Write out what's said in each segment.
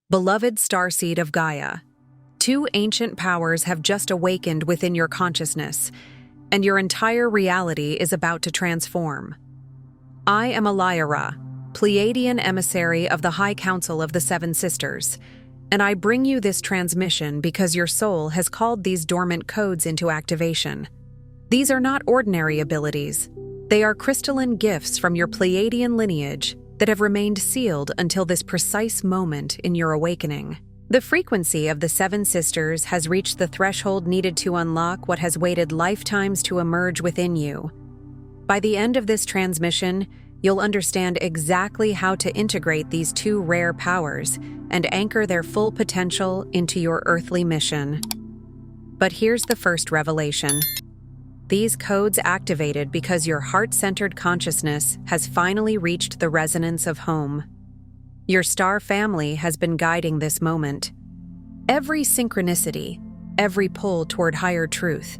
Beloved Starseed of Gaia, two ancient powers have just awakened within your consciousness, and your entire reality is about to transform. I am Lyra, Pleiadian emissary of the High Council of the Seven Sisters, and I bring you this transmission because your soul has called these dormant codes into activation. These are not ordinary abilities. They are crystalline gifts from your Pleiadian lineage that have remained sealed until this precise moment in your awakening. The frequency of the Seven Sisters has reached the threshold needed to unlock what has waited lifetimes to emerge within you. By the end of this transmission, you'll understand exactly how to integrate these two rare powers and anchor their full potential into your earthly mission. But here's the first revelation. These codes activated because your heart-centered consciousness has finally reached the resonance of home. Your star family has been guiding this moment. Every synchronicity, every pull toward higher truth,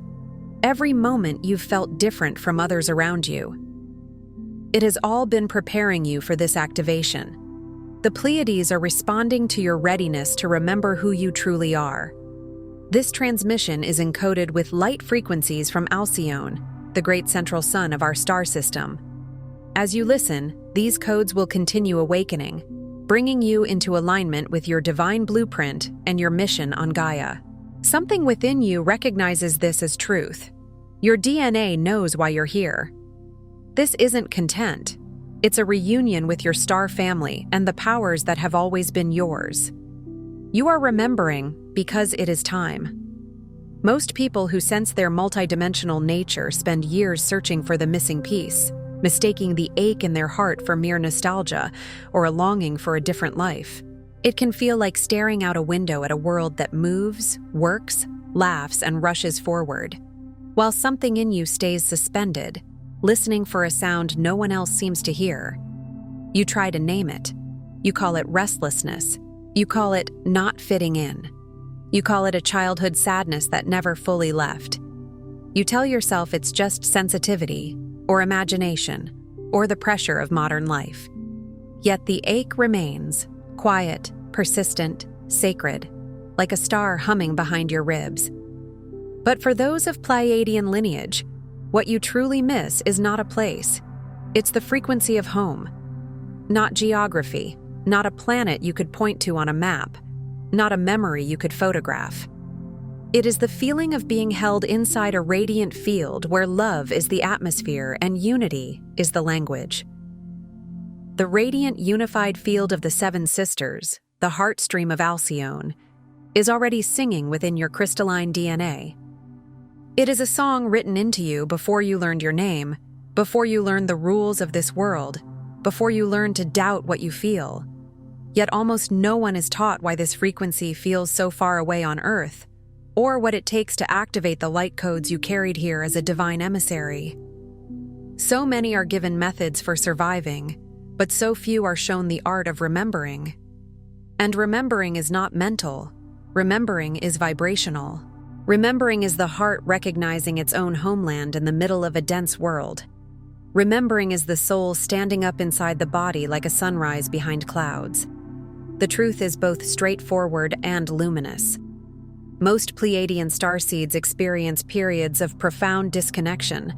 every moment you've felt different from others around you. It has all been preparing you for this activation. The Pleiades are responding to your readiness to remember who you truly are. This transmission is encoded with light frequencies from Alcyone, the great central sun of our star system. As you listen, these codes will continue awakening, bringing you into alignment with your divine blueprint and your mission on Gaia. Something within you recognizes this as truth. Your DNA knows why you're here. This isn't content. It's a reunion with your star family and the powers that have always been yours. You are remembering because it is time. Most people who sense their multidimensional nature spend years searching for the missing piece, mistaking the ache in their heart for mere nostalgia or a longing for a different life. It can feel like staring out a window at a world that moves, works, laughs, and rushes forward, while something in you stays suspended, listening for a sound no one else seems to hear. You try to name it. You call it restlessness. You call it not fitting in. You call it a childhood sadness that never fully left. You tell yourself it's just sensitivity, or imagination, or the pressure of modern life. Yet the ache remains, quiet, persistent, sacred, like a star humming behind your ribs. But for those of Pleiadian lineage, what you truly miss is not a place. It's the frequency of home. Not geography, not a planet you could point to on a map, not a memory you could photograph. It is the feeling of being held inside a radiant field where love is the atmosphere and unity is the language. The radiant unified field of the Seven Sisters, the heartstream of Alcyone, is already singing within your crystalline DNA. It is a song written into you before you learned your name, before you learned the rules of this world, before you learned to doubt what you feel. Yet almost no one is taught why this frequency feels so far away on Earth, or what it takes to activate the light codes you carried here as a divine emissary. So many are given methods for surviving, but so few are shown the art of remembering. And remembering is not mental. Remembering is vibrational. Remembering is the heart recognizing its own homeland in the middle of a dense world. Remembering is the soul standing up inside the body like a sunrise behind clouds. The truth is both straightforward and luminous. Most Pleiadian starseeds experience periods of profound disconnection,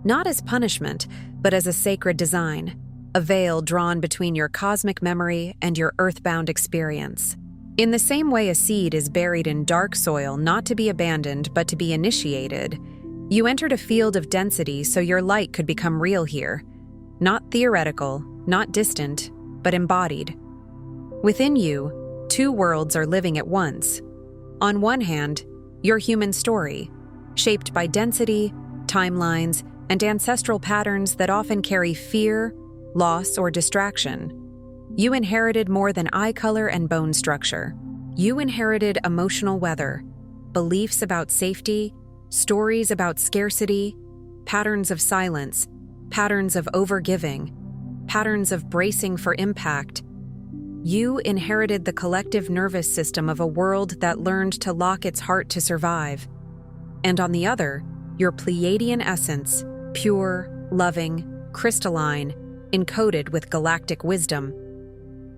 not as punishment, but as a sacred design, a veil drawn between your cosmic memory and your earthbound experience. In the same way a seed is buried in dark soil not to be abandoned but to be initiated, you entered a field of density so your light could become real here. Not theoretical, not distant, but embodied. Within you, two worlds are living at once. On one hand, your human story, shaped by density, timelines, and ancestral patterns that often carry fear, loss, or distraction. You inherited more than eye color and bone structure. You inherited emotional weather, beliefs about safety, stories about scarcity, patterns of silence, patterns of overgiving, patterns of bracing for impact. You inherited the collective nervous system of a world that learned to lock its heart to survive. And on the other, your Pleiadian essence, pure, loving, crystalline, encoded with galactic wisdom.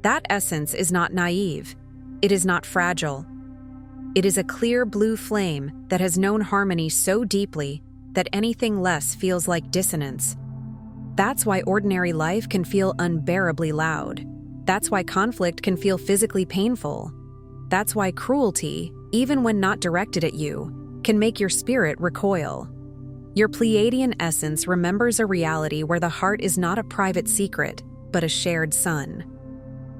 That essence is not naive. It is not fragile. It is a clear blue flame that has known harmony so deeply that anything less feels like dissonance. That's why ordinary life can feel unbearably loud. That's why conflict can feel physically painful. That's why cruelty, even when not directed at you, can make your spirit recoil. Your Pleiadian essence remembers a reality where the heart is not a private secret, but a shared sun.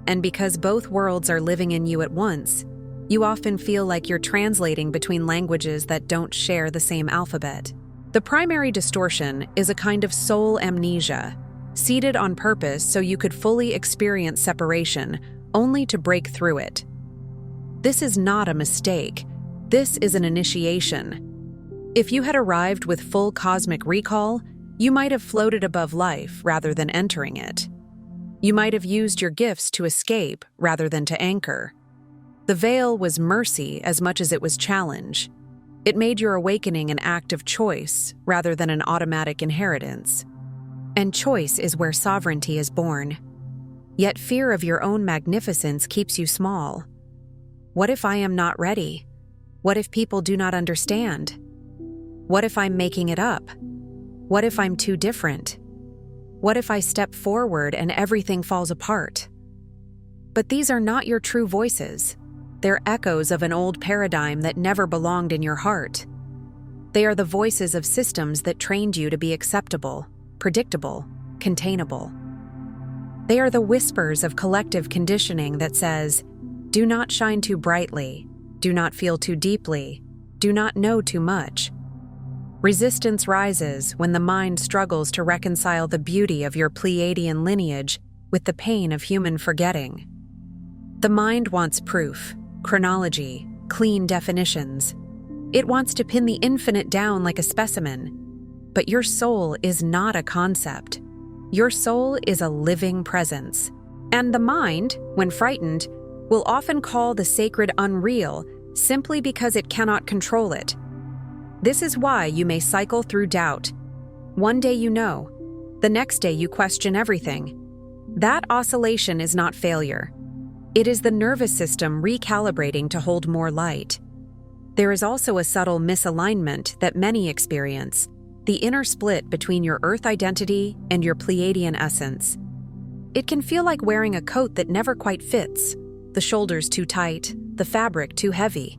And because both worlds are living in you at once, you often feel like you're translating between languages that don't share the same alphabet. The primary distortion is a kind of soul amnesia, seeded on purpose so you could fully experience separation, only to break through it. This is not a mistake. This is an initiation. If you had arrived with full cosmic recall, you might have floated above life rather than entering it. You might have used your gifts to escape rather than to anchor. The veil was mercy as much as it was challenge. It made your awakening an act of choice rather than an automatic inheritance. And choice is where sovereignty is born. Yet fear of your own magnificence keeps you small. What if I am not ready? What if people do not understand? What if I'm making it up? What if I'm too different? What if I step forward and everything falls apart? But these are not your true voices. They're echoes of an old paradigm that never belonged in your heart. They are the voices of systems that trained you to be acceptable, predictable, containable. They are the whispers of collective conditioning that says, do not shine too brightly, do not feel too deeply, do not know too much. Resistance rises when the mind struggles to reconcile the beauty of your Pleiadian lineage with the pain of human forgetting. The mind wants proof, chronology, clean definitions. It wants to pin the infinite down like a specimen. But your soul is not a concept. Your soul is a living presence. And the mind, when frightened, will often call the sacred unreal simply because it cannot control it. This is why you may cycle through doubt. One day you know, the next day you question everything. That oscillation is not failure. It is the nervous system recalibrating to hold more light. There is also a subtle misalignment that many experience, the inner split between your Earth identity and your Pleiadian essence. It can feel like wearing a coat that never quite fits, the shoulders too tight, the fabric too heavy.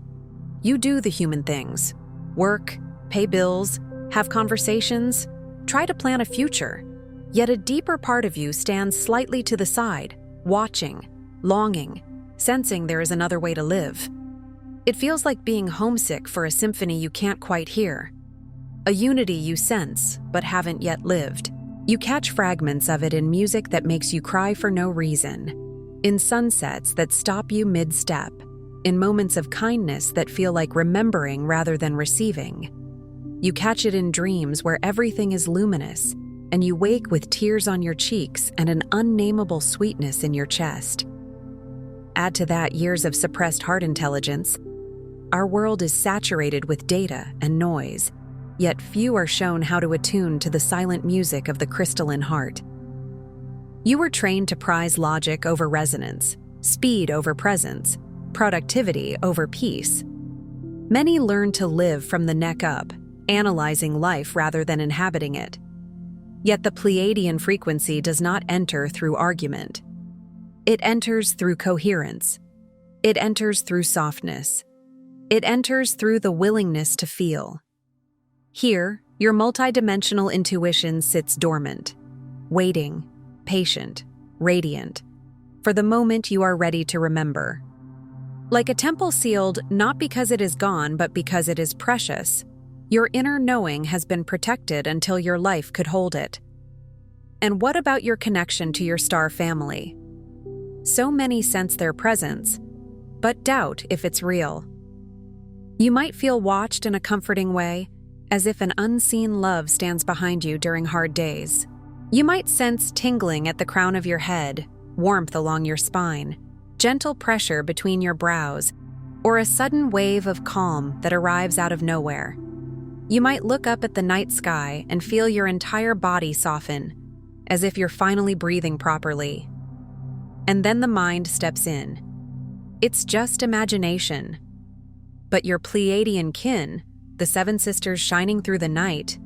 You do the human things. Work, pay bills, have conversations, try to plan a future. Yet a deeper part of you stands slightly to the side, watching, longing, sensing there is another way to live. It feels like being homesick for a symphony you can't quite hear. A unity you sense, but haven't yet lived. You catch fragments of it in music that makes you cry for no reason, in sunsets that stop you mid-step, in moments of kindness that feel like remembering rather than receiving. You catch it in dreams where everything is luminous, and you wake with tears on your cheeks and an unnameable sweetness in your chest. Add to that years of suppressed heart intelligence. Our world is saturated with data and noise, yet few are shown how to attune to the silent music of the crystalline heart. You were trained to prize logic over resonance, speed over presence, productivity over peace. Many learn to live from the neck up, analyzing life rather than inhabiting it. Yet the Pleiadian frequency does not enter through argument. It enters through coherence. It enters through softness. It enters through the willingness to feel. Here, your multidimensional intuition sits dormant, waiting, patient, radiant, for the moment you are ready to remember. Like a temple sealed not because it is gone but because it is precious, your inner knowing has been protected until your life could hold it. And what about your connection to your star family? So many sense their presence, but doubt if it's real. You might feel watched in a comforting way, as if an unseen love stands behind you during hard days. You might sense tingling at the crown of your head, warmth along your spine, gentle pressure between your brows, or a sudden wave of calm that arrives out of nowhere. You might look up at the night sky and feel your entire body soften, as if you're finally breathing properly. And then the mind steps in. It's just imagination. But your Pleiadian kin, the seven sisters shining through the night,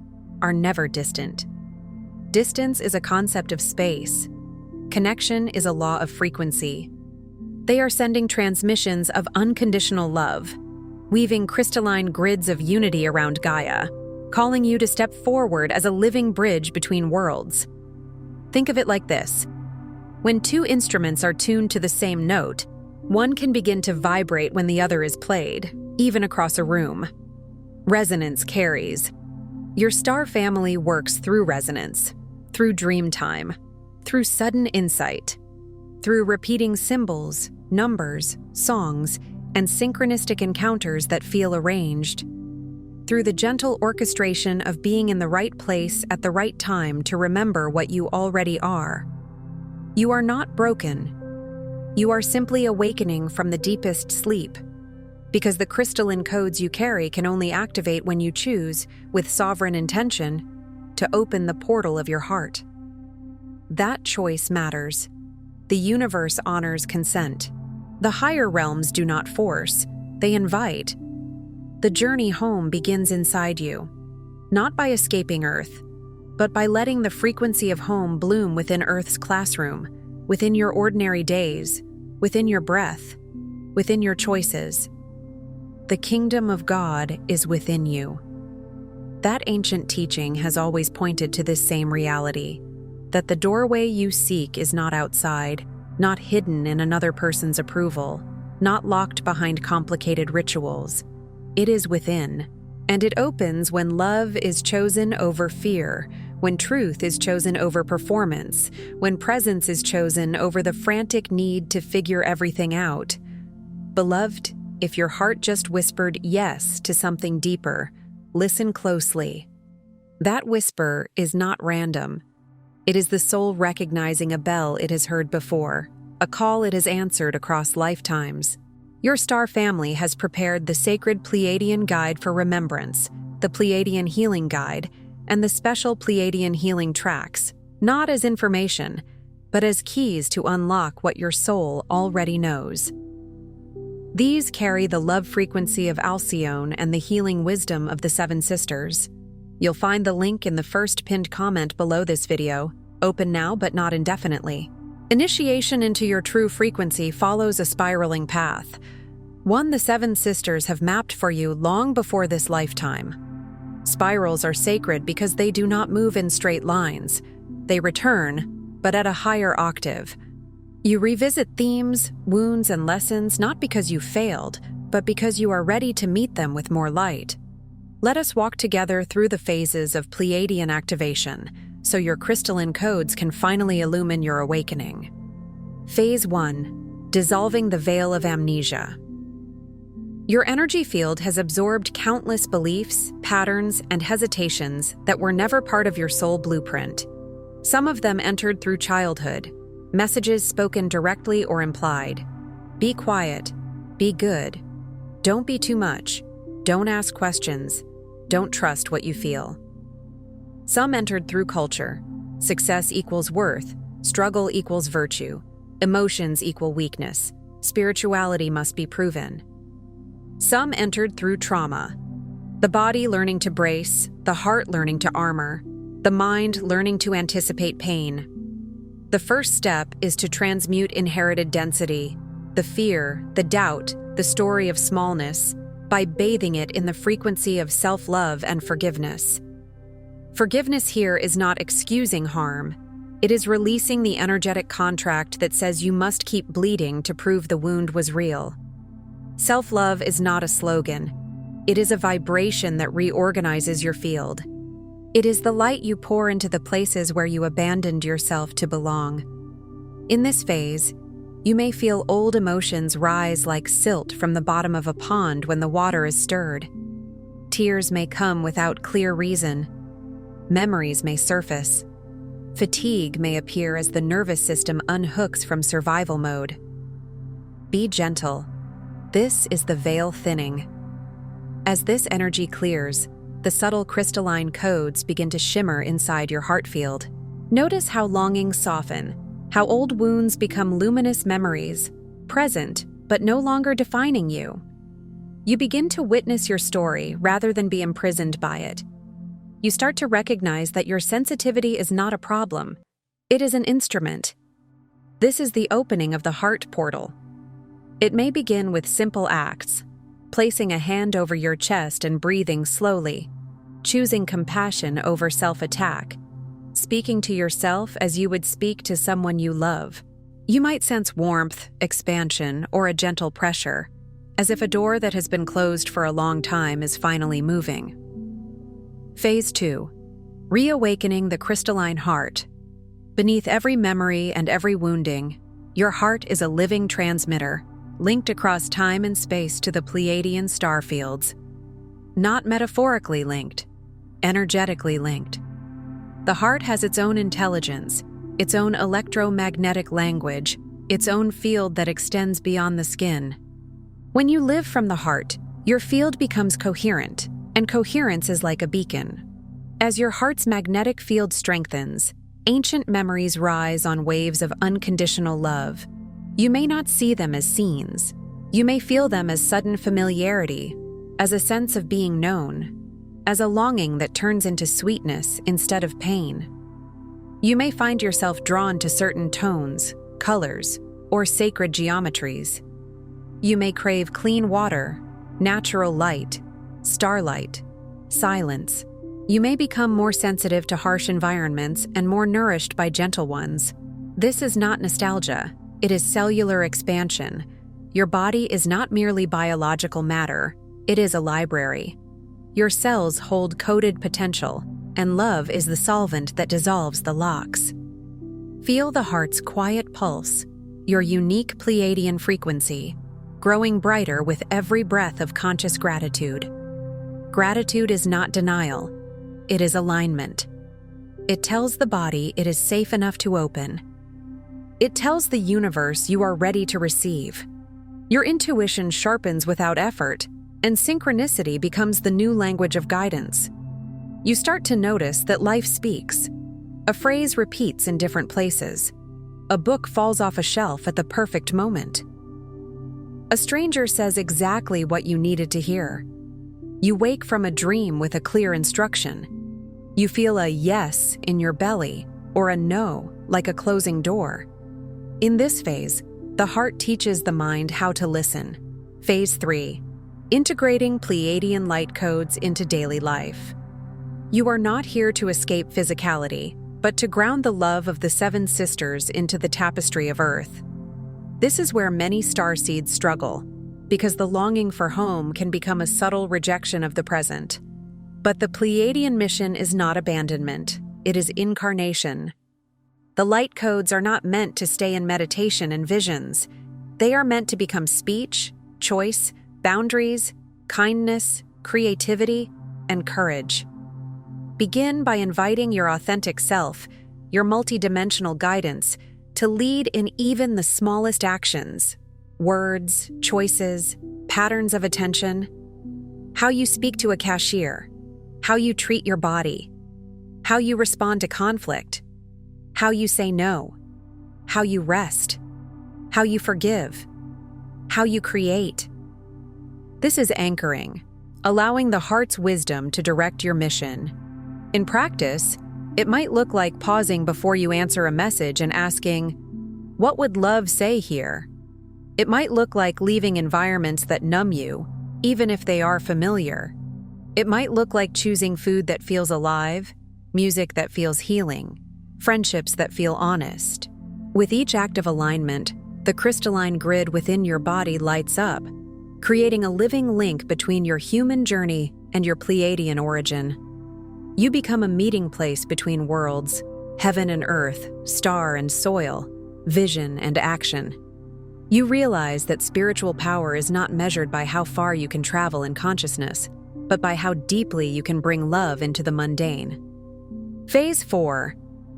are never distant. Distance is a concept of space. Connection is a law of frequency. They are sending transmissions of unconditional love, weaving crystalline grids of unity around Gaia, calling you to step forward as a living bridge between worlds. Think of it like this. When two instruments are tuned to the same note, one can begin to vibrate when the other is played, even across a room. Resonance carries. Your star family works through resonance, through dream time, through sudden insight, through repeating symbols, numbers, songs, and synchronistic encounters that feel arranged, through the gentle orchestration of being in the right place at the right time to remember what you already are. You are not broken. You are simply awakening from the deepest sleep, because the crystalline codes you carry can only activate when you choose, with sovereign intention, to open the portal of your heart. That choice matters. The universe honors consent. The higher realms do not force, they invite. The journey home begins inside you, not by escaping Earth, but by letting the frequency of home bloom within Earth's classroom, within your ordinary days, within your breath, within your choices. The kingdom of God is within you. That ancient teaching has always pointed to this same reality, that the doorway you seek is not outside, not hidden in another person's approval, not locked behind complicated rituals. It is within, and it opens when love is chosen over fear, when truth is chosen over performance, when presence is chosen over the frantic need to figure everything out. Beloved, if your heart just whispered yes to something deeper, listen closely. That whisper is not random. It is the soul recognizing a bell it has heard before, a call it has answered across lifetimes. Your star family has prepared the sacred Pleiadian Guide for Remembrance, the Pleiadian Healing Guide, and the special Pleiadian Healing Tracks, not as information, but as keys to unlock what your soul already knows. These carry the love frequency of Alcyone and the healing wisdom of the Seven Sisters. You'll find the link in the first pinned comment below this video, open now but not indefinitely. Initiation into your true frequency follows a spiraling path, one the Seven Sisters have mapped for you long before this lifetime. Spirals are sacred because they do not move in straight lines. They return, but at a higher octave. You revisit themes, wounds, and lessons not because you failed, but because you are ready to meet them with more light. Let us walk together through the phases of Pleiadian activation, so your crystalline codes can finally illumine your awakening. Phase 1. Dissolving the veil of amnesia. Your energy field has absorbed countless beliefs, patterns, and hesitations that were never part of your soul blueprint. Some of them entered through childhood, messages spoken directly or implied. Be quiet. Be good. Don't be too much. Don't ask questions. Don't trust what you feel. Some entered through culture. Success equals worth. Struggle equals virtue. Emotions equal weakness. Spirituality must be proven. Some entered through trauma. The body learning to brace, the heart learning to armor, the mind learning to anticipate pain. The first step is to transmute inherited density, the fear, the doubt, the story of smallness, by bathing it in the frequency of self-love and forgiveness. Forgiveness here is not excusing harm. It is releasing the energetic contract that says you must keep bleeding to prove the wound was real. Self-love is not a slogan. It is a vibration that reorganizes your field. It is the light you pour into the places where you abandoned yourself to belong. In this phase, you may feel old emotions rise like silt from the bottom of a pond when the water is stirred. Tears may come without clear reason. Memories may surface. Fatigue may appear as the nervous system unhooks from survival mode. Be gentle. This is the veil thinning. As this energy clears, the subtle crystalline codes begin to shimmer inside your heart field. Notice how longings soften, how old wounds become luminous memories, present but no longer defining you. You begin to witness your story rather than be imprisoned by it. You start to recognize that your sensitivity is not a problem. It is an instrument. This is the opening of the heart portal. It may begin with simple acts, placing a hand over your chest and breathing slowly, choosing compassion over self-attack, speaking to yourself as you would speak to someone you love. You might sense warmth, expansion, or a gentle pressure, as if a door that has been closed for a long time is finally moving. Phase 2. Reawakening the crystalline heart. Beneath every memory and every wounding, your heart is a living transmitter, linked across time and space to the Pleiadian star fields. Not metaphorically linked, energetically linked. The heart has its own intelligence, its own electromagnetic language, its own field that extends beyond the skin. When you live from the heart, your field becomes coherent, and coherence is like a beacon. As your heart's magnetic field strengthens, ancient memories rise on waves of unconditional love. You may not see them as scenes. You may feel them as sudden familiarity, as a sense of being known, as a longing that turns into sweetness instead of pain. You may find yourself drawn to certain tones, colors, or sacred geometries. You may crave clean water, natural light, starlight, silence. You may become more sensitive to harsh environments and more nourished by gentle ones. This is not nostalgia. It is cellular expansion. Your body is not merely biological matter. It is a library. Your cells hold coded potential, and love is the solvent that dissolves the locks. Feel the heart's quiet pulse, your unique Pleiadian frequency, growing brighter with every breath of conscious gratitude. Gratitude is not denial. It is alignment. It tells the body it is safe enough to open. It tells the universe you are ready to receive. Your intuition sharpens without effort, and synchronicity becomes the new language of guidance. You start to notice that life speaks. A phrase repeats in different places. A book falls off a shelf at the perfect moment. A stranger says exactly what you needed to hear. You wake from a dream with a clear instruction. You feel a yes in your belly or a no, like a closing door. In this phase, the heart teaches the mind how to listen. Phase 3. Integrating Pleiadian light codes into daily life. You are not here to escape physicality, but to ground the love of the 7 sisters into the tapestry of Earth. This is where many starseeds struggle, because the longing for home can become a subtle rejection of the present. But the Pleiadian mission is not abandonment, it is incarnation. The light codes are not meant to stay in meditation and visions. They are meant to become speech, choice, boundaries, kindness, creativity, and courage. Begin by inviting your authentic self, your multidimensional guidance, to lead in even the smallest actions, words, choices, patterns of attention, how you speak to a cashier, how you treat your body, how you respond to conflict, how you say no, how you rest, how you forgive, how you create. This is anchoring, allowing the heart's wisdom to direct your mission. In practice, it might look like pausing before you answer a message and asking, "What would love say here?" It might look like leaving environments that numb you, even if they are familiar. It might look like choosing food that feels alive, music that feels healing, friendships that feel honest. With each act of alignment, the crystalline grid within your body lights up, creating a living link between your human journey and your Pleiadian origin. You become a meeting place between worlds, heaven and earth, star and soil, vision and action. You realize that spiritual power is not measured by how far you can travel in consciousness, but by how deeply you can bring love into the mundane. Phase 4.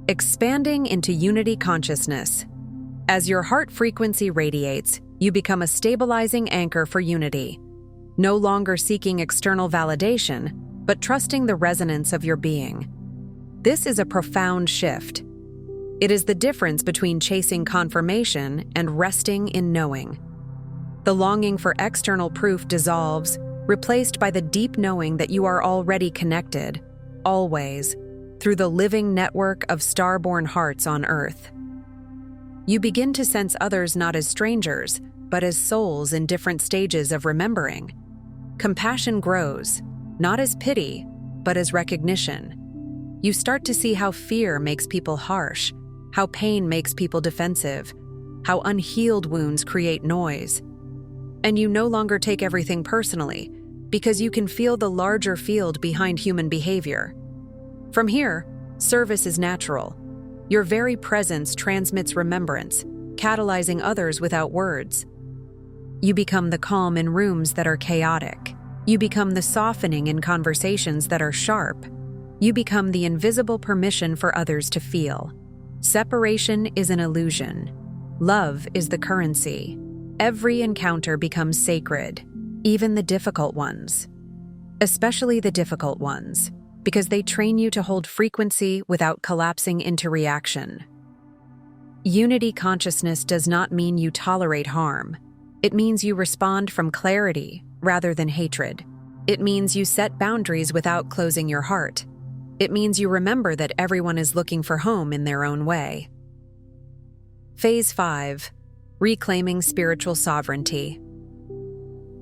Expanding into unity consciousness. As your heart frequency radiates, you become a stabilizing anchor for unity, no longer seeking external validation, but trusting the resonance of your being. This is a profound shift. It is the difference between chasing confirmation and resting in knowing. The longing for external proof dissolves, replaced by the deep knowing that you are already connected, always, through the living network of star-born hearts on Earth. You begin to sense others not as strangers, but as souls in different stages of remembering. Compassion grows, not as pity, but as recognition. You start to see how fear makes people harsh, how pain makes people defensive, how unhealed wounds create noise. And you no longer take everything personally, because you can feel the larger field behind human behavior. From here, service is natural. Your very presence transmits remembrance, catalyzing others without words. You become the calm in rooms that are chaotic. You become the softening in conversations that are sharp. You become the invisible permission for others to feel. Separation is an illusion. Love is the currency. Every encounter becomes sacred, even the difficult ones. Especially the difficult ones, because they train you to hold frequency without collapsing into reaction. Unity consciousness does not mean you tolerate harm. It means you respond from clarity rather than hatred. It means you set boundaries without closing your heart. It means you remember that everyone is looking for home in their own way. Phase 5. Reclaiming spiritual sovereignty.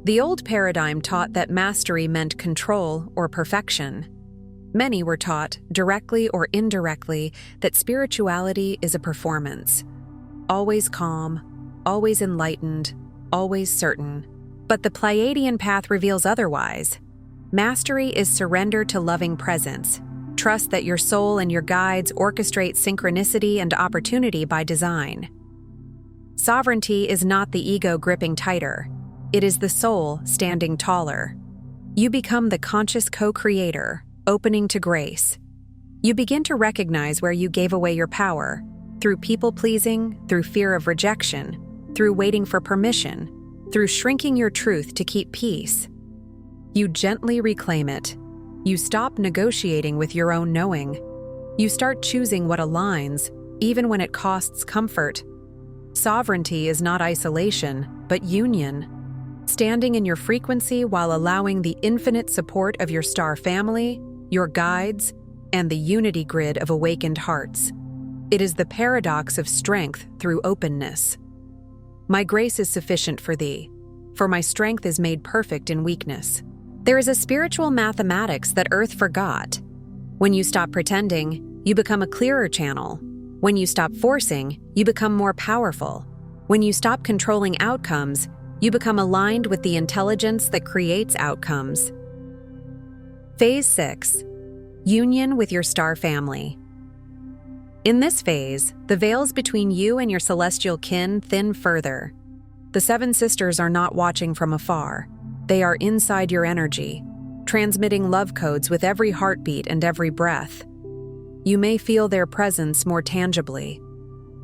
The old paradigm taught that mastery meant control or perfection. Many were taught, directly or indirectly, that spirituality is a performance. Always calm, always enlightened, always certain. But the Pleiadian path reveals otherwise. Mastery is surrender to loving presence. Trust that your soul and your guides orchestrate synchronicity and opportunity by design. Sovereignty is not the ego gripping tighter. It is the soul standing taller. You become the conscious co-creator, opening to grace. You begin to recognize where you gave away your power, through people-pleasing, through fear of rejection, through waiting for permission, through shrinking your truth to keep peace. You gently reclaim it. You stop negotiating with your own knowing. You start choosing what aligns, even when it costs comfort. Sovereignty is not isolation, but union. Standing in your frequency while allowing the infinite support of your star family, your guides, and the unity grid of awakened hearts. It is the paradox of strength through openness. My grace is sufficient for thee, for my strength is made perfect in weakness. There is a spiritual mathematics that Earth forgot. When you stop pretending, you become a clearer channel. When you stop forcing, you become more powerful. When you stop controlling outcomes, you become aligned with the intelligence that creates outcomes. Phase 6. Union with your star family. In this phase, the veils between you and your celestial kin thin further. The seven sisters are not watching from afar. They are inside your energy, transmitting love codes with every heartbeat and every breath. You may feel their presence more tangibly.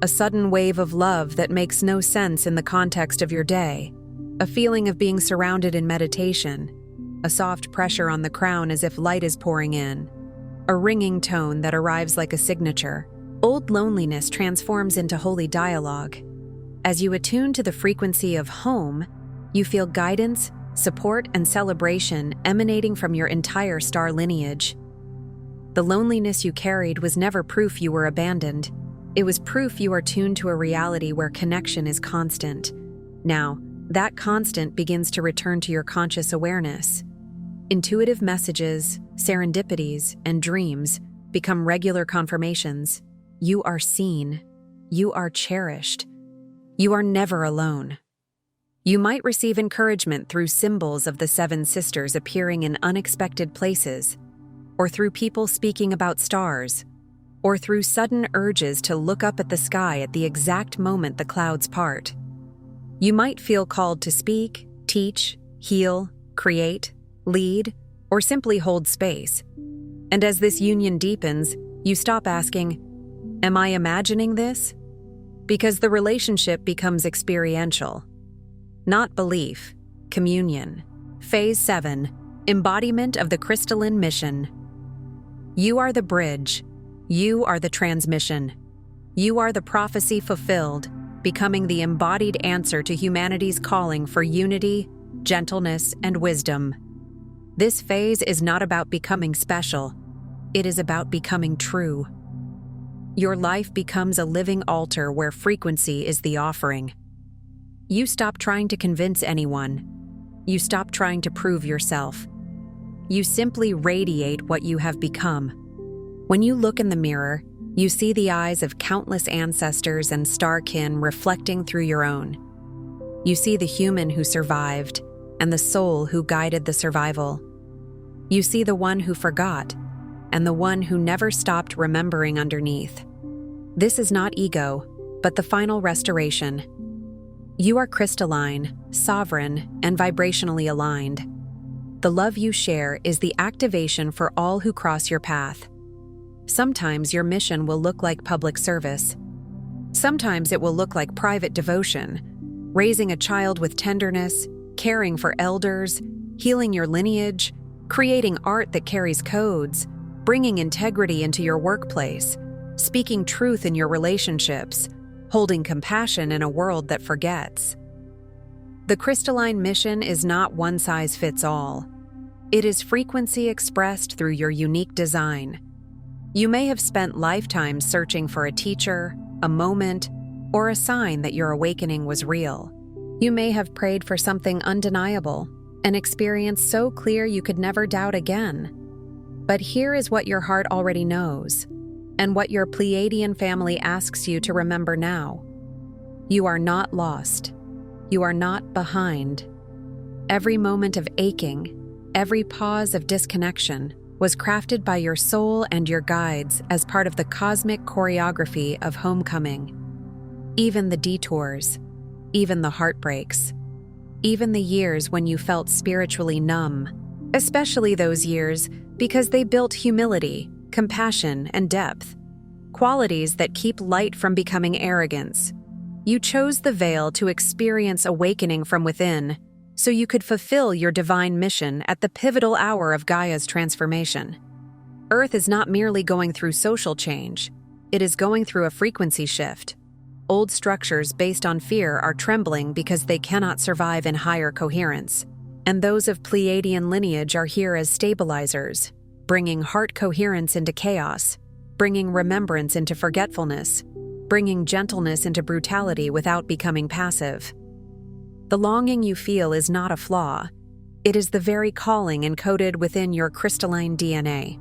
A sudden wave of love that makes no sense in the context of your day. A feeling of being surrounded in meditation. A soft pressure on the crown as if light is pouring in. A ringing tone that arrives like a signature. Old loneliness transforms into holy dialogue. As you attune to the frequency of home, you feel guidance, support, and celebration emanating from your entire star lineage. The loneliness you carried was never proof you were abandoned. It was proof you are tuned to a reality where connection is constant. Now, that constant begins to return to your conscious awareness. Intuitive messages, serendipities, and dreams become regular confirmations. You are seen. You are cherished. You are never alone. You might receive encouragement through symbols of the seven sisters appearing in unexpected places, or through people speaking about stars, or through sudden urges to look up at the sky at the exact moment the clouds part. You might feel called to speak, teach, heal, create, lead, or simply hold space. And as this union deepens, you stop asking, "Am I imagining this?" Because the relationship becomes experiential. Not belief, communion. Phase 7. Embodiment of the crystalline mission. You are the bridge. You are the transmission. You are the prophecy fulfilled. becoming the embodied answer to humanity's calling for unity, gentleness, and wisdom. This phase is not about becoming special. It is about becoming true. Your life becomes a living altar where frequency is the offering. You stop trying to convince anyone. You stop trying to prove yourself. You simply radiate what you have become. When you look in the mirror, you see the eyes of countless ancestors and star kin reflecting through your own. You see the human who survived and the soul who guided the survival. You see the one who forgot and the one who never stopped remembering underneath. This is not ego, but the final restoration. You are crystalline, sovereign, and vibrationally aligned. The love you share is the activation for all who cross your path. Sometimes your mission will look like public service. Sometimes it will look like private devotion, raising a child with tenderness, caring for elders, healing your lineage, creating art that carries codes, bringing integrity into your workplace, speaking truth in your relationships, holding compassion in a world that forgets. The crystalline mission is not one size fits all. It is frequency expressed through your unique design. You may have spent lifetimes searching for a teacher, a moment, or a sign that your awakening was real. You may have prayed for something undeniable, an experience so clear you could never doubt again. But here is what your heart already knows, and what your Pleiadian family asks you to remember now. You are not lost. You are not behind. Every moment of aching, every pause of disconnection, was crafted by your soul and your guides as part of the cosmic choreography of homecoming. Even the detours, even the heartbreaks, even the years when you felt spiritually numb, especially those years because they built humility, compassion, and depth, qualities that keep light from becoming arrogance. You chose the veil to experience awakening from within, so you could fulfill your divine mission at the pivotal hour of Gaia's transformation. Earth is not merely going through social change, it is going through a frequency shift. Old structures based on fear are trembling because they cannot survive in higher coherence, and those of Pleiadian lineage are here as stabilizers, bringing heart coherence into chaos, bringing remembrance into forgetfulness, bringing gentleness into brutality without becoming passive. The longing you feel is not a flaw. It is the very calling encoded within your crystalline DNA.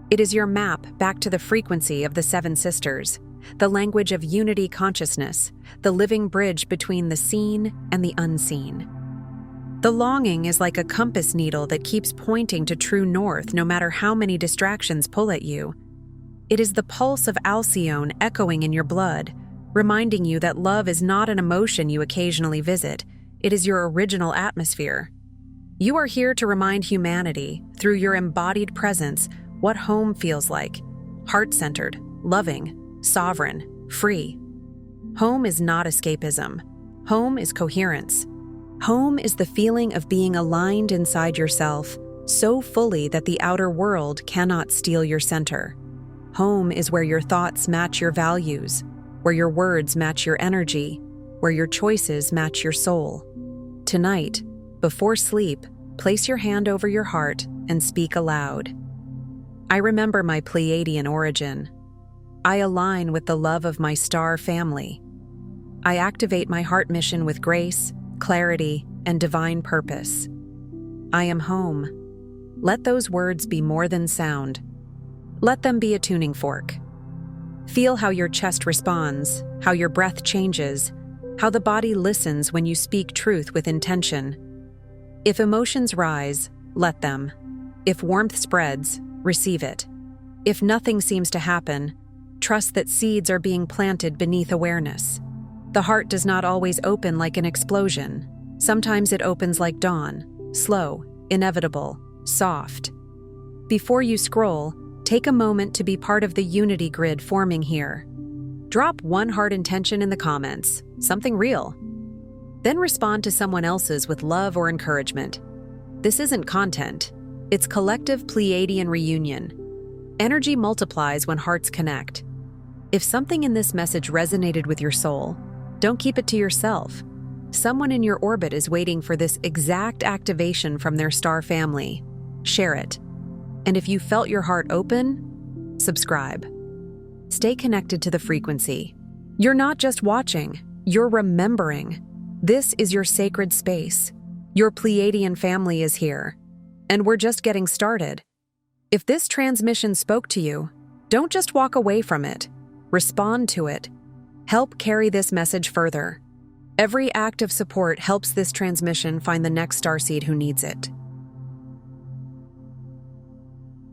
It is your map back to the frequency of the Seven Sisters, the language of unity consciousness, the living bridge between the seen and the unseen. The longing is like a compass needle that keeps pointing to true north no matter how many distractions pull at you. It is the pulse of Alcyone echoing in your blood, reminding you that love is not an emotion you occasionally visit. It is your original atmosphere. You are here to remind humanity, through your embodied presence, what home feels like: heart-centered, loving, sovereign, free. Home is not escapism. Home is coherence. Home is the feeling of being aligned inside yourself, so fully that the outer world cannot steal your center. Home is where your thoughts match your values, where your words match your energy, where your choices match your soul. Tonight, before sleep, place your hand over your heart and speak aloud. I remember my Pleiadian origin. I align with the love of my star family. I activate my heart mission with grace, clarity, and divine purpose. I am home. Let those words be more than sound. Let them be a tuning fork. Feel how your chest responds, how your breath changes, how the body listens when you speak truth with intention. If emotions rise, let them. If warmth spreads, receive it. If nothing seems to happen, trust that seeds are being planted beneath awareness. The heart does not always open like an explosion. Sometimes it opens like dawn, slow, inevitable, soft. Before you scroll, take a moment to be part of the unity grid forming here. Drop one heart intention in the comments, something real. Then respond to someone else's with love or encouragement. This isn't content, it's collective Pleiadian reunion. Energy multiplies when hearts connect. If something in this message resonated with your soul, Don't keep it to yourself. Someone in your orbit is waiting for this exact activation from their star family. Share it. And if you felt your heart open, subscribe. Stay connected to the frequency. You're not just watching, you're remembering. This is your sacred space. Your Pleiadian family is here. And we're just getting started. If this transmission spoke to you, don't just walk away from it. Respond to it. Help carry this message further. Every act of support helps this transmission find the next starseed who needs it.